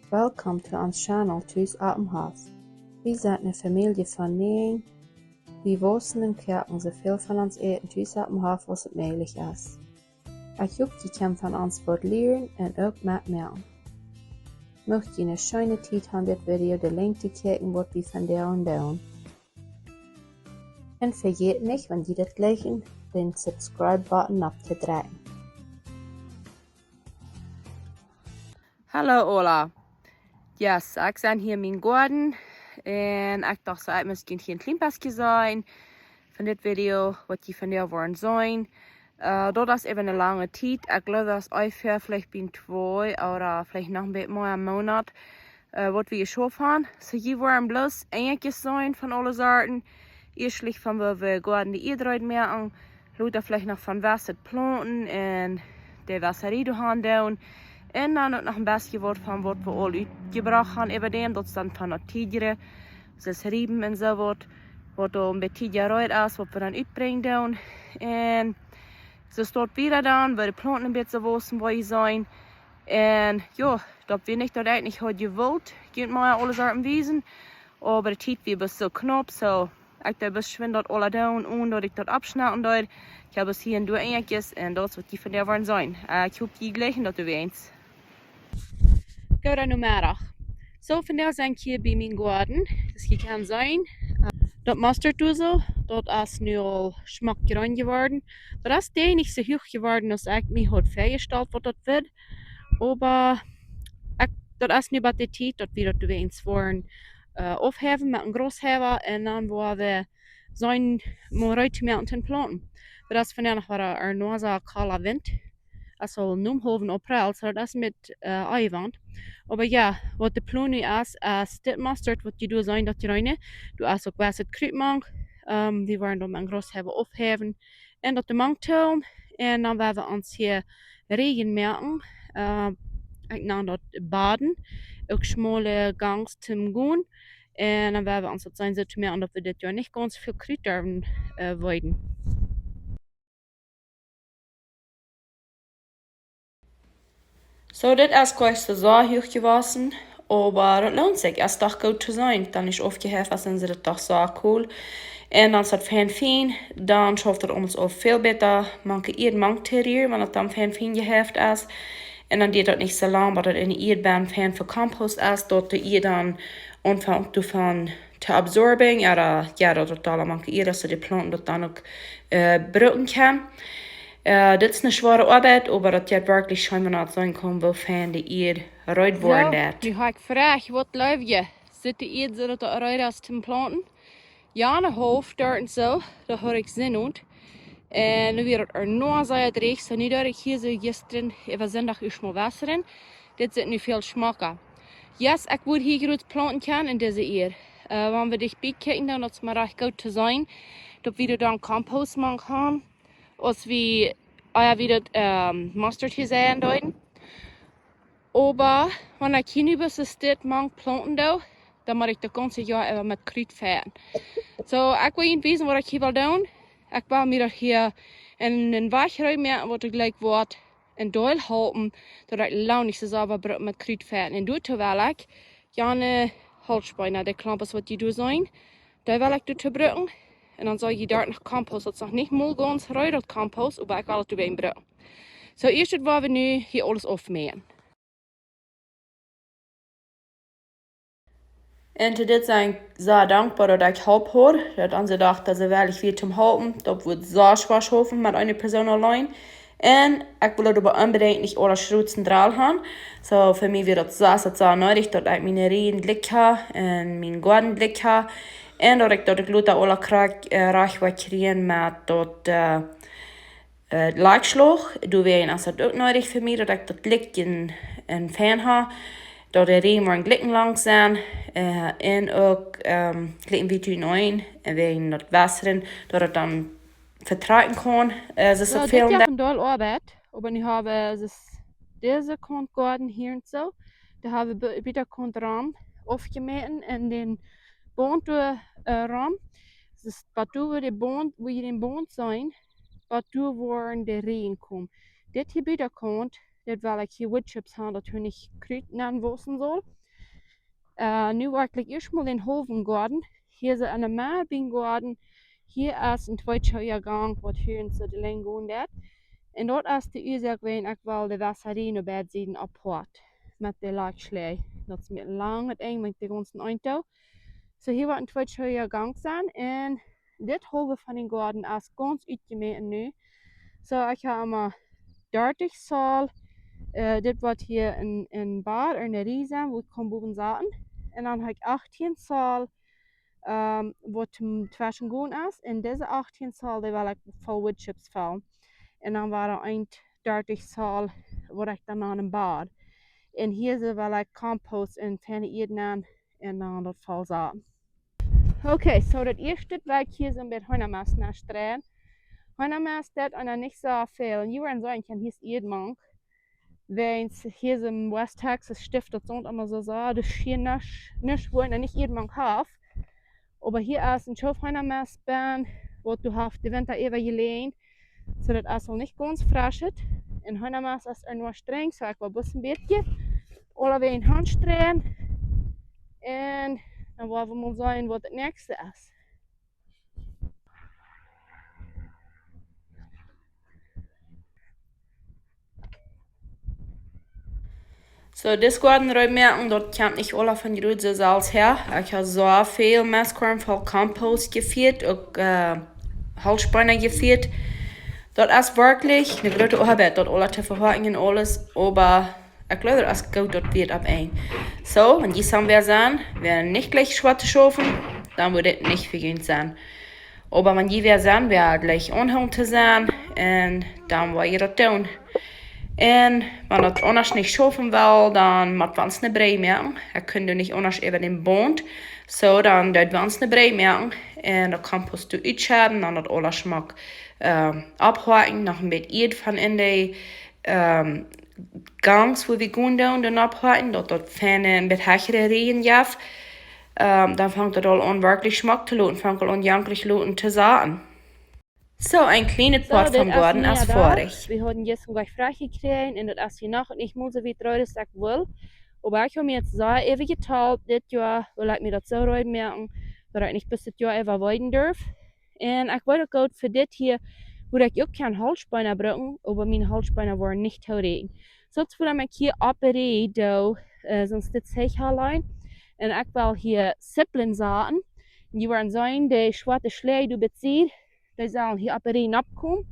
Welcome to our channel Thuis Atemhaus. Wir sind eine Familie von 9. Wir wohnen und kochen so viel von uns eten Thuis Atemhaus, was es möglich ist. Ich hoffe, ihr könnt von uns was lernen und auch mitmachen. Möchtet ihr eine schöne Zeit haben, das Video den Link zu klicken, was wir von der und tun. Und vergeht nicht, wenn ihr das gleichen, den Subscribe-Button abzudrücken. Hallo Ola. Yes, ik ben hier in mijn garden en ik dacht zo, ik moest hier een klein beetje zijn van dit video, wat je van jou worden zijn. Dat is even een lange tijd. Ik geloof dat is ongeveer vielleicht binnen 2 oder vielleicht nog een beetje meer een maand, wat we hier geschoven hebben. So hier worden bloß eentjes zijn van alle soorten. Eerst van waar we Goode Ieed eruit merken, later vielleicht nog van was het planten en de wasserie doen doen. En dan ook nog een beetje wat van wat we al uitgebracht hebben über dem. Dat is dan van het tijdje, dus riepen en zo wat er een beetje eruit is, wat we dan uitbrengen doen. En zo staat weer dan, waar de planten een beetje wossen waar je zijn. En ja, dat we niet dat eigenlijk had gewollt, kunt maar alle soorten wezen. Aber de tijd weer best zo knap, zo ik heb best dat alle doen, en dat ik dat afsnijden doe. Ik heb dus hier een doe eentjes en dat is wat die van der waren zijn. Ik hoop die gleichen dat u weet. Goedemiddag. Zo, vandaag zijn ik hier bij mijn garden. Dus je kan zien, dat mustarddoezel, dat is nu al smakgrün geworden. Dat is niet zo hoog geworden als ik me had voorgesteld wat dat wordt. Maar dat is nu bij de tijd dat we dat eens worden opheffen met een groothever en dan waar we zijn maar uit te planten. Dat is vandaag waar er nog zo'n kale wind. Also numhoven april, so das mit Eiwand. Aber ja, wat de plan nu is dit mustard wat je doet zijn dat je reine. Du hast ook was het kruidmank. Die waren dan een gros hebben opheven. En dat de mank tellen. En dan werden we ons hier regen merken. Ik nam dat baden. Ook schmale gangs zum gaan. En dan werden we ons dat zijn zo te merken dat we dit jaar niet ganz veel kruid durven worden. So, das ist gleich so hoch gewesen, aber das lohnt sich. Es ist doch gut zu sein. Dann ist aufgehört, sind sie das doch so cool. Und dann ist das fein, dann schafft es uns auch viel besser. Manche Ieed Terrier, wenn das dann fein geheft ist. Und dann geht das nicht so lang, weil das in der Ieedbahn fein für Kompost ist, dort die Ieed dann anfängt davon zu absorben. Oder ja, das total manche Ieed, dass die Planten das dann auch brücken kann. Dit is een zware arbeid, maar dat je werkelijk schijnbaar naar zijn komen wil van de Ieed eruit worden. Nu ga ik vragen, wat leef je? Zit de Ieed zo dat er eruit is te planten? Ja, een hoofd daar en zo, dat heb ik zin in. En nu weer er nog zo dreig, zo nu dat ik hier zo gisteren even zondag is maar wasseren. Dit zit nu veel smaken. Yes, ik wil hier groot planten kan in deze Ieed. Wanneer we dichtbij kijken, dan dat het maar echt goed te zijn. Dat we dan compost maken gaan. Als we wieder mustard gesehen deuten. Aber wenn ich hier über das Stadt mang planten doe, dann mache ich das ganze Jahr immer mit Kruid fern. So, ich will Ihnen wissen, was ich hier will tun. Ich will mir hier in den Wachräum merken, was ich gleich wird, in Doil halten, dass ich launig so sauber mit Kruid fern. Und dort will ich gerne Holzspäne, die Klampers, was die da sein, da will ich dort brücken. En dan zou je daar nog compost, dat is nog niet mooi ganz ruim dat compost, maar ik wil het erbij brengen. Zo, eerst wat we nu hier alles afmeten. En te dit zijn ik zeer dankbaar dat ik hulp had. Dat onze dacht dat ze wel weer te helpen. Dat wordt zeer zwaar schaffen met een persoon alleen. En ik wil het aber unbedingt niet alle schrootsen draal gaan. Zo, voor mij wordt het zeer nodig dat ik mijn reden blik heb en mijn garden blik heb. En dat ik later alle graag wat creëren met dat laagslag. Doe wij als dat ook nodig voor mij, dat ik dat lik in fan heb. Dat de riem maar een glikken lang zijn. En ook glikken we doen een. En wij dat wasseren, dat het dan vertragen kan. Dit is een doel arbeid. Maar nu hebben we deze garden hier en zo. Daar hebben we wieder raam afgemeten en den Bond ram. Dus wat we de bond, wo je den bond zijn, wat waar de regen komt. Dit hier bij de kant, dit wil ik hier woodchips hebben, dat hun niet kruid naar wassen zal. Nu werkelijk eerst mal in Hovengarten. Hier is een Marbingarten. Hier is een tweejaargang wat hier in de lijn gaat. En dat is de oorzaak waarin ik wel de wasserine bij het zien ophoort. Met de laagslee. Dat is met lang het eind met de ganzen auto. So hier wordt een tweejaargang zijn. En dit hoven van den garten is ganz uitgemeten nu. So ik ga maar 30 zaal. Dit wordt hier een bar en een riesen, wo ik kan boven zaten. En dan heb ik 18 zaal, wat zwischen gaan is. En deze 18 zaal, die wil ik vol woodchips vullen. En dan waren er 30 zaal, wat ik dan aan een bar. En hier wil ik compost en fijne eten aan. En dan dat vol zaten. Oké, so dat eerste wil ik hier zo met honeymas naar stralen. Honeymas, dat en dan niet zo veel. En je waren zo, ik kan hier eten. Want hier in West Texas stift dat zond allemaal so, dus hier nicht wollen er nicht jedermann have. Aber hier ist ein Schofheinermessbahn, wo du hast die Winter eben gelegen, so dass es nicht ganz frisch ist. In Heinermess ist er nur streng, so ich war ein bisschen, alle in Handstrehen. Und dann wollen wir mal sehen, was das nächste ist. So, das garten ruim merken, dort kommt nicht alle von Grütze Salz her. Ich habe so viel Messkorn voll Kompost geführt, auch Holzspäne geführt. Dort ist wirklich eine große Arbeit, dort alle zu verhalten und alles, aber ich glaube, das ist gut, dort wird ab ein. So, wenn die sagen wir sein, wir nicht gleich schwarze schaffen, dann würde es nicht für uns sein. Aber wenn die wir sein, wir gleich unheimlich zu sein, und dann war ihr das tun. En wenn dat anders nicht schaffen will, dann muss wir uns eine Brei machen. Er könnte nicht anders über den Bond. So, dann dort wir uns eine Brei machen. Und dann Kompost du uitscheren, dann das alles Schmack abhaken. Noch ein bisschen Ieed von in die Gangs, wo wir gehen dann abhaken. Dort feine ein bisschen hechere Regen jaff. Dann fängt das all an wirklich Schmack zu lassen. Fängt an janklich zu sagen. So, ein kleines Part vom Garten ist vorig. Wir haben jetzt gleich frei gekriegt und das ist hier noch nicht mal so weit raus, als ich will. Aber ich habe mir jetzt so ewig geteilt, das Jahr will ich mir das so rein merken, dass ich nicht bis das Jahr einfach weiden darf. Und ich wollte gut für das hier, wo ich auch kein Holzbeiner brauchen, aber meine Holzbeiner waren nicht teurig. Sonst will ich hier abbereden, sonst das ich allein. Und ich will hier Sippeln sagen. Die waren so, die schwarze Schlee, du beziehst. Die zullen hier apparaten opkomen.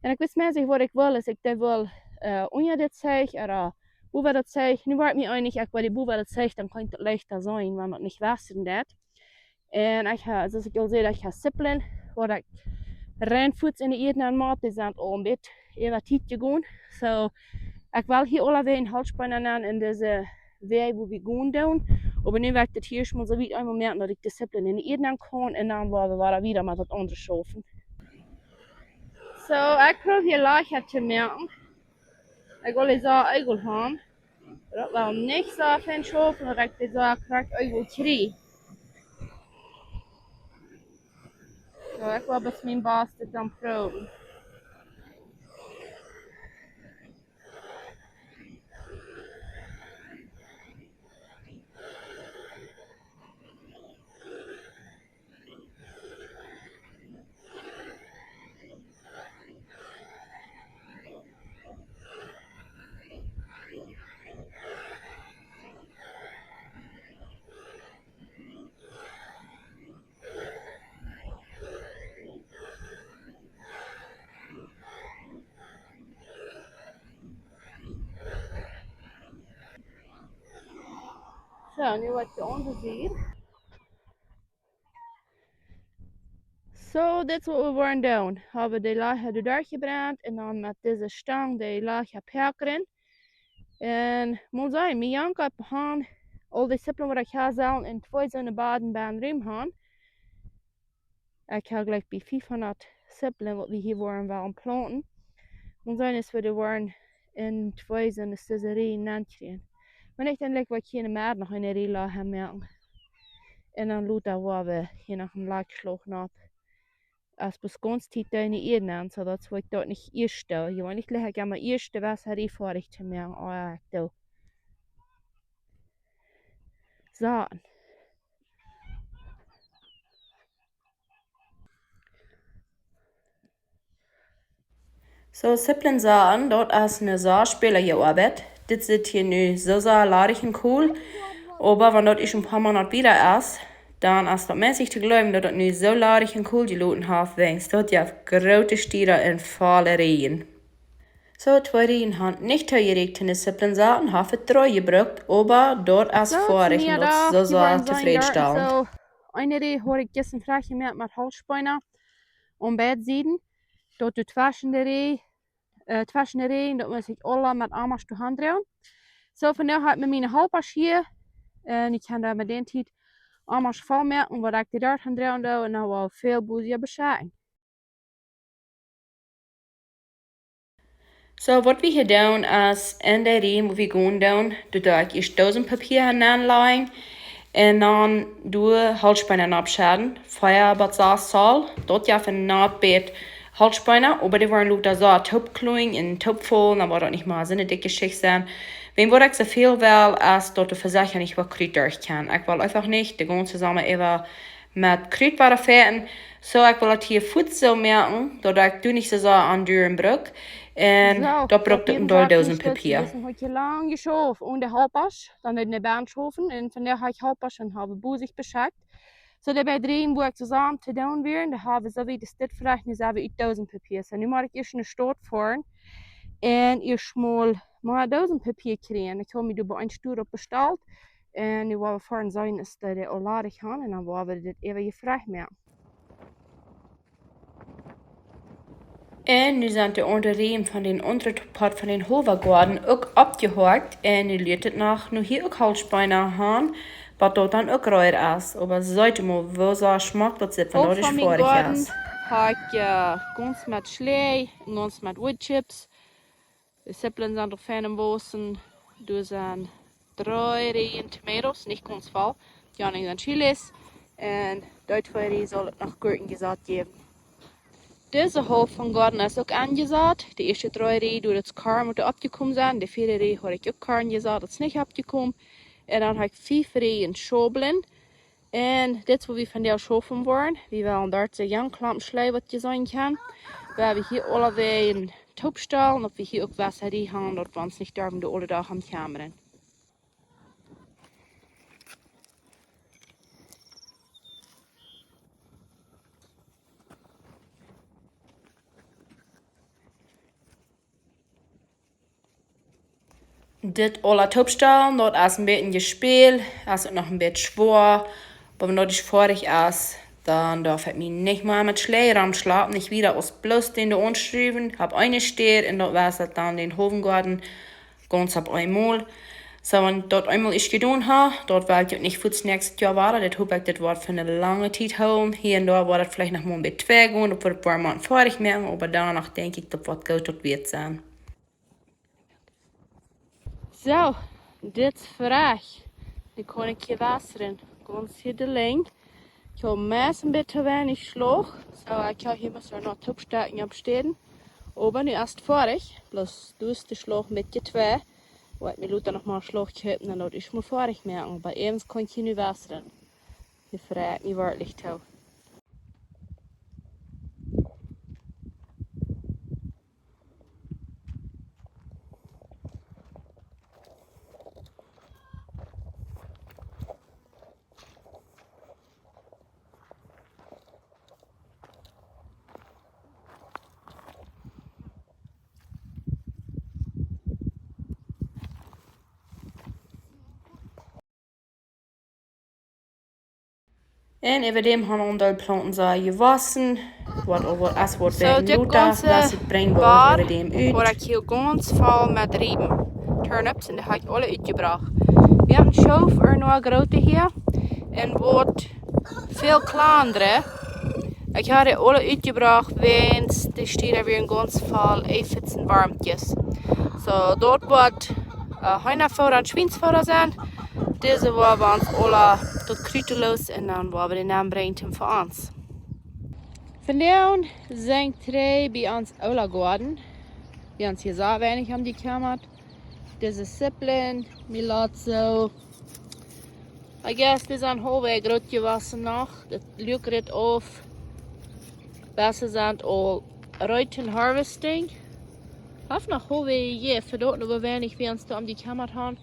En ik wist mensen wat ik wil, is ik wil onder dit zeg, oder boven dat zeg. Nu wordt me einig, ik wil die boven dat zeg, dan kan het leichter zijn, want het niet wassen dat. En ik ga, zoals ik al zei, ik ga sippelen, wat ik reinvoets in de eten aan maat, die zijn al een beetje even tijdje gaan. So, ik wil hier alle een halspanner aan in deze weg, wo we gaan doen. Aber nu werkt het hier schon so weit einmal merken, dass ich die Sippeln in die Eden kann und dann wollen wir wieder mal das andere schaffen. So, ich probiere hier leichter zu merken. Ich will so Eigel haben. Das will nicht so viel schaffen, dass ich so korrekt Eigel kriege. So, ich will bis mein Boss das dann proben. So, nu wat je onderziet. So, dit is wat we worden doen. Hebben de laag eruit gebrand en dan met deze stang de laag perkeren. En moet zijn, mijn jank heb gaan al die sippelen wat ik ga zelf in 2 zo'n baden bij een ruim gaan. Ik heb gelijk bij 500 sippelen wat we hier worden willen planten. Moet zijn is we de worden in 2 zo'n scisserieën nantkrijgen. Maar ik denk dat we hier in de maand nog in de laag gaan merken. En dan loopt dat waar we hier nog een laagslag op. Als bis ganz tief da in die Erde an, so dass ich dort nicht erste. Ich will nicht gleich einmal erste Wasser vor ich zu merken, oh ja, da. saaten. So simplen saaten, dort als eine Saarspieler gearbeitet. Dit zit hier nu so larig en cool. Aber wenn dort ich ein paar Monate wieder ist, dann ist das mäßig zu glauben, dass das nu so larig en cool geloten hat, wegen dort ja große Stiere in volle Regen. So, twee Regen haben nicht teurgeregt in de simplen saaten, haben wir treu gebraucht, aber dort ist vorig noch so zufriedenstellend. So, eine Reh hoor ik gestern vraag gemerkt met halsbeinen om bedzieden. Dort de twasende ree, dat moet ik alle met amas te hand draaien. So, vandaag had ik mijn halpas hier. En ik kan daar met den tijd amas vol merken, wat ik de daar gaan draaien doe. En nou wel veel boezia bescheiden. So, wat we hier doen is, in de riem wo we gaan doen, doe ik eerst 1000 papier aanleggen. En dan doe halsbeinen abschaden. Feuer wat saal, dort ja van naadbeet halsbeinen, aber die waren ook daar zo topkloing en topvol, dan wordt dat niet maar zo'n dikke schicht zijn. Wenn wat ik so viel will, als dort de Versicherung nicht wat Kruid durch kann. Ich will einfach nicht die ganze zusammen even mit Kruid waren fährten. So, ich will das hier gut so merken, dass ich nicht so an Düren brauche. En dat braucht een 1000 papier. Ik heb je lang geschoven und de halpas, dan in de baan schoven. En vandaag heb ik halpas en hebben boezig beschakt. So, daarbij drehen, wo ik zusammen te doen weer, dan hebben ze weer de stad vragen, nu hebben we 1000 papier. So, nu moet ik eerst een stoot voeren. En eerst maar 1000 papier krijgen. Ik heb me bij een stoer op besteld. En nu willen we voor zijn, is dat de al ladig gaan. En dan willen we dit even gevraagd maken. En nu zijn de onderriem van den onderste part van den hovergorden ook opgehakt. En nu leert het nog, nu hier ook halsbeinen gaan, wat dat dan ook ruier is. Maar zoiets maar wel zo smaak dat zit van dat is vorig is. Heb ik ganz met slee, ganz met woodchips. De sippelen zijn er fijn en bossen. Er zijn 3 Rehen tomatoes, niet ganz vol. Die anderen zijn chilis. En die 2 Rehen zal het nog Gurken gezaad geven. Deze helft van garden is ook aangezaad. De eerste 3 Rehen door het kar moeten opgekomen zijn. De 4e Rehen heb ik ook kar gezaad, dat is niet opgekomen. En dan heb ik 5 Rehen schobelen. En dit is wat we van der schoven worden. We willen daar de janklamp slee wat je zijn kan. We hebben hier allebei een toopstal. En dat we hier ook wasserie gaan, dat we ons niet durven de alle dag aan kameren. Dit alle topstal, dat is een beetje gespeeld, is ook nog een beetje schwer. Aber wenn das vorig ist, dann darf ich mich nicht mal mit Schleierraum schlafen, nicht wieder aus bloß den da anschreiben. Hab eine steht und dort war es dann den Hofengarten ganz ab einmal. So, wenn dort einmal ich getan habe, dort war ich nicht für das nächste Jahr war, das habe ich das Wort für eine lange Zeit holen. Hier und da war das vielleicht noch mal ein bisschen zwei gehen, obwohl das war mal vorig mehr, aber danach denke ich, das wird gut, das wird sein. So, dit is vraag. Die kan ik hier wasseren. Ganz hier de lijn. Ik heb meest een beetje weinig slag. So, ik heb hier misschien nog topstaken opsteden. Aber nu is het vorig. Bloß du is de slag een beetje 2. Wat ik me nog maar een slag geven, dan dat is me vorig merken. Aber eens kan ik hier nu wasseren. Je vraagt niet woordelijk toe. En über dem haben wir die Planten so gewassen. Wat over als wordt So, bij dit Luta, ganze was het brengt we bar over dem uit. word ik hier ganz vol met riemen. Turnips en die heb ik alle uitgebracht. We hebben een schoof er nog grote hier. En wordt veel kleinere. Ik heb die alle uitgebracht, want die steht er weer ganz vol eifits en warmtjes. So, dort wordt Heinafouder en Schweinsfouder zijn. Deze waar we ons alle tot kruteloos en dan waar we de naam brengen voor ons. Vandaag zijn 3 bij ons Ola geworden. Die ons hier zo weinig hebben gekomen. Deze sippelen, milazzo, I guess dit is een halfweg groot gewassen nog. Het lukt auf. Besser sind all right in harvesting. Haf noch halfweg je, verdammt nur wenig, wie uns da um die Kammer haben.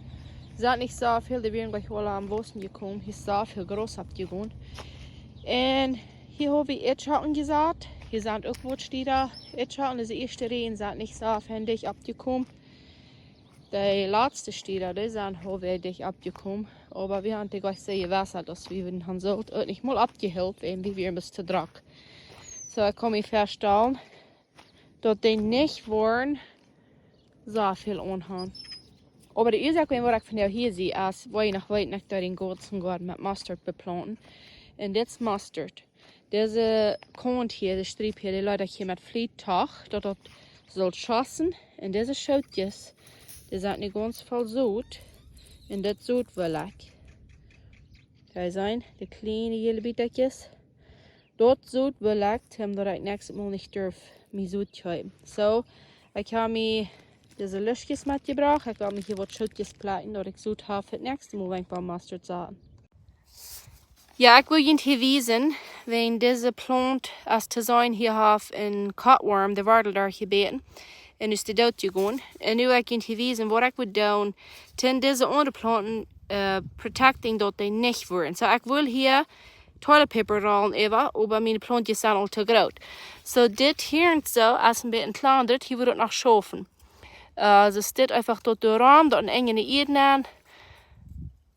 Sind nicht so viel, die werden gleich alle am Boden gekommen. Hier ist so viel groß abgegangen. Und hier habe ich Edschatten gesagt. Hier sind auch Wurzelstieder. Edschatten, diese erste Reihen sind nicht so fändig abgekommen. Die letzte Stieder, die sind halbwegs abgekommen. Aber wir haben die gleich sehr gewässert, dass wir den sollt und nicht mal abgehüllt werden, wie wir bis zu Drack. So, ich kann mich feststellen, dass die nicht wollen so viel anhaben. Aber die Ursache, was ich von hier sehe, ist, wo ich noch weit nach den ganzen Garten mit Mustard beplanten. Und das Mustard, diese Kant hier, die Striep hier, die Leute hier mit Fliedtag, dass das soll schossen. Und diese Schoutjes, die sind nicht ganz voll Sud. Und das Sud will ich. Die sind die kleinen Jellebietjes. Dat Sud will ich, dass ich nächstes Mal nicht darf, mich Sud zu haben. So, ich habe mir diese Löschjes mitgebracht. Ich habe mir hier was Schoutjes platen, dass ich Sud habe für das nächste Mal, wenn ich beim Mustard sagen. Ja, ich will Ihnen hier wiesen, wenn diese Plant als zu sein hier hat in Cutworm, der Wardel da gebeten, und ist die dort gegangen. Und nu ich Ihnen hier wiesen, was ich will tun, denn diese andere Planten protecting, dass die nicht werden. So, ich will hier toilet paper rollen über, aber meine Plantjes sind al te groot. So, dit hier und so, als ein bisschen klein wird, hier wird es noch schaffen. Also, es steht einfach dort der Raum, dort ein enge Eden.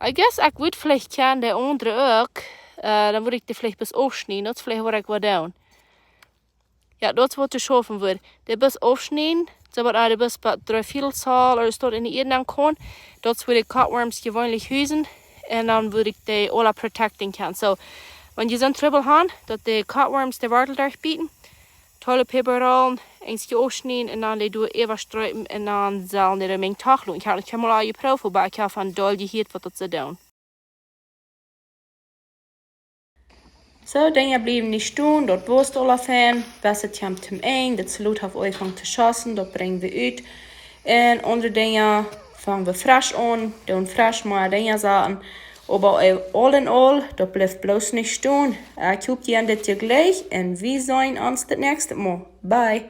I guess ich würde vielleicht gerne der andere auch, dann würde ich die vielleicht bis aufschneiden, das vielleicht würde ich was tun. Ja, das wird zu schaffen wird. Der bis aufschneiden, so wird er bis bei 3/4 Zahl oder dort in die Eden kommen, das würde ich Cutworms gewöhnlich hüsen und dann würde ich die alle protecting können. So, wenn die so ein Trouble haben, dass die Cutworms die Wurzel durchbieten, tolle Paperrollen, eins aufschneiden und dann die durch Eva streifen und dann sollen die eine Menge Tag schauen. Ich habe nicht mal geprüft, aber ich habe von Goode Ieed was das zu tun. So, Dinge blieben nicht stehen, dort wurst alle fan, besser kommt zum Eng, das Salut auf euch zu schossen, dort bringen wir ut. Und andere Dinge fangen wir frisch an, tun frisch mal Dinge sagen. Aber all in all, dort bleibt bloß nicht stehen. Ich hoffe, ihr habt das gleich und wir sehen uns das nächste Mal. Bye.